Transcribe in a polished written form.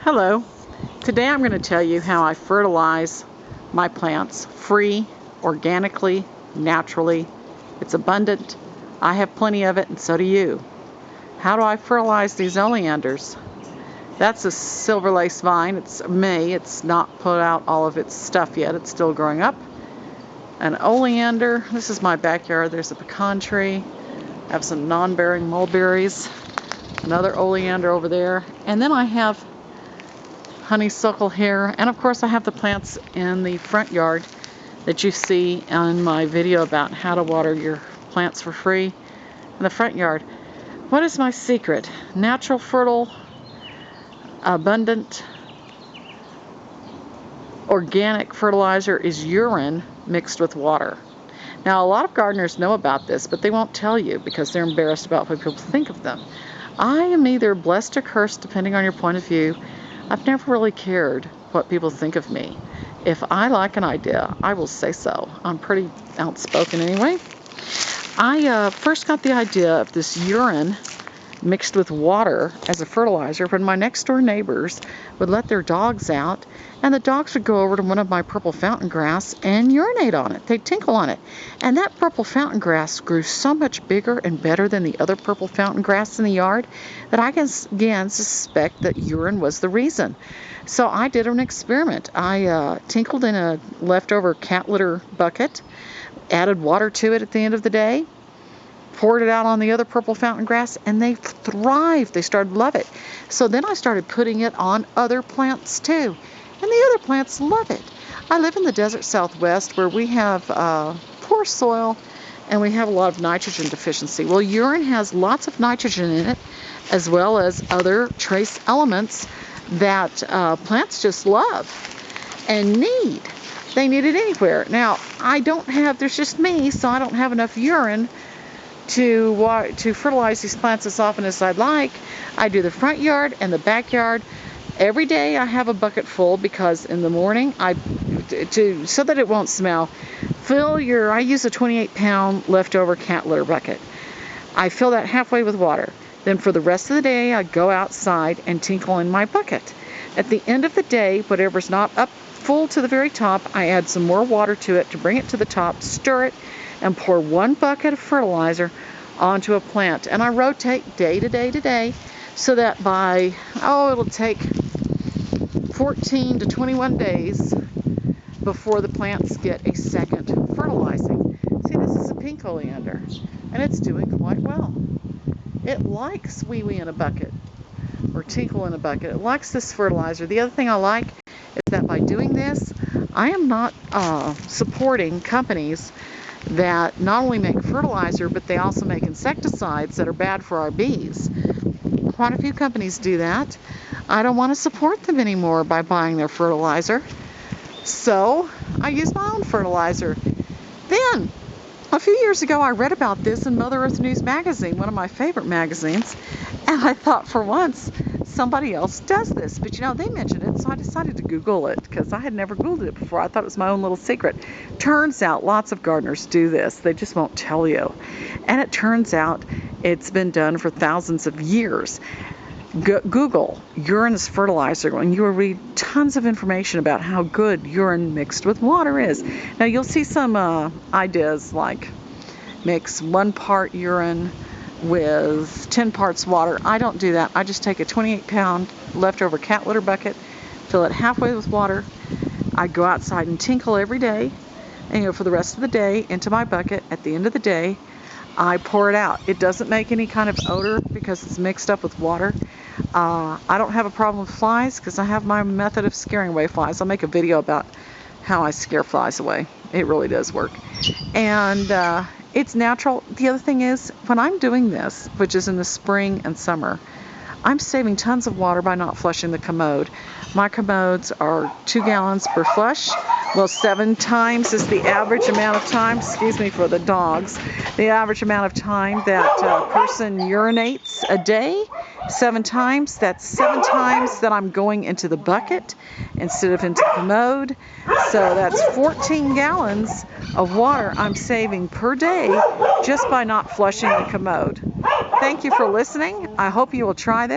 Hello. Today I'm going to tell you how I fertilize my plants free, organically, naturally. It's abundant. I have plenty of it and so do you. How do I fertilize these oleanders? That's a silver lace vine. It's May. It's not put out all of its stuff yet. It's still growing up. An oleander. This is my backyard. There's a pecan tree. I have some non-bearing mulberries. Another oleander over there. And then I have honeysuckle here, and of course I have the plants in the front yard that you see in my video about how to water your plants for free in the front yard. What is my secret? Natural, fertile, abundant, organic fertilizer is urine mixed with water. Now a lot of gardeners know about this, but they won't tell you because they're embarrassed about what people think of them. I am either blessed or cursed depending on your point of view. I've never really cared what people think of me. If I like an idea, I will say so. I'm pretty outspoken anyway. I first got the idea of this urine mixed with water as a fertilizer when my next door neighbors would let their dogs out, and the dogs would go over to one of my purple fountain grass and urinate on it. They'd tinkle on it. And that purple fountain grass grew so much bigger and better than the other purple fountain grass in the yard that I can suspect that urine was the reason. So I did an experiment. I tinkled in a leftover cat litter bucket, added water to it at the end of the day, poured it out on the other purple fountain grass, and they thrived. They started to love it. So then I started putting it on other plants too, and the other plants love it. I live in the desert Southwest where we have poor soil and we have a lot of nitrogen deficiency. Well, urine has lots of nitrogen in it, as well as other trace elements that plants just love and need. They need it anywhere. Now, there's just me, so I don't have enough urine to fertilize these plants as often as I'd like. I do the front yard and the backyard. Every day I have a bucket full because in the morning, so that it won't smell, I use a 28-pound leftover cat litter bucket. I fill that halfway with water. Then for the rest of the day, I go outside and tinkle in my bucket. At the end of the day, whatever's not up full to the very top, I add some more water to it to bring it to the top, stir it, and pour one bucket of fertilizer onto a plant. And I rotate day to day to day so that it'll take 14 to 21 days before the plants get a second fertilizing. See, this is a pink oleander, and it's doing quite well. It likes wee-wee in a bucket or tinkle in a bucket. It likes this fertilizer. The other thing I like is that by doing this, I am not supporting companies that not only make fertilizer, but they also make insecticides that are bad for our bees. Quite a few companies do that. I don't want to support them anymore by buying their fertilizer. So I use my own fertilizer. Then, a few years ago, I read about this in Mother Earth News magazine, one of my favorite magazines, and I thought for once, somebody else does this. But they mentioned it, so I decided to Google it because I had never Googled it before. I thought it was my own little secret. Turns out lots of gardeners do this. They just won't tell you. And it turns out it's been done for thousands of years. Google urine as fertilizer and you will read tons of information about how good urine mixed with water is. Now you'll see some ideas like mix 1 part urine with 10 parts water. I don't do that. I just take a 28-pound leftover cat litter bucket, fill it halfway with water. I go outside and tinkle every day, and for the rest of the day into my bucket. At the end of the day, I pour it out. It doesn't make any kind of odor because it's mixed up with water. I don't have a problem with flies because I have my method of scaring away flies. I'll make a video about how I scare flies away. It really does work. And it's natural. The other thing is, when I'm doing this, which is in the spring and summer, I'm saving tons of water by not flushing the commode. My commodes are 2 gallons per flush. Well, 7 times is the average amount of time, excuse me for the dogs, the average amount of time that a person urinates a day. 7 times, that's 7 times that I'm going into the bucket instead of into the commode. So that's 14 gallons of water I'm saving per day just by not flushing the commode. Thank you for listening. I hope you will try this.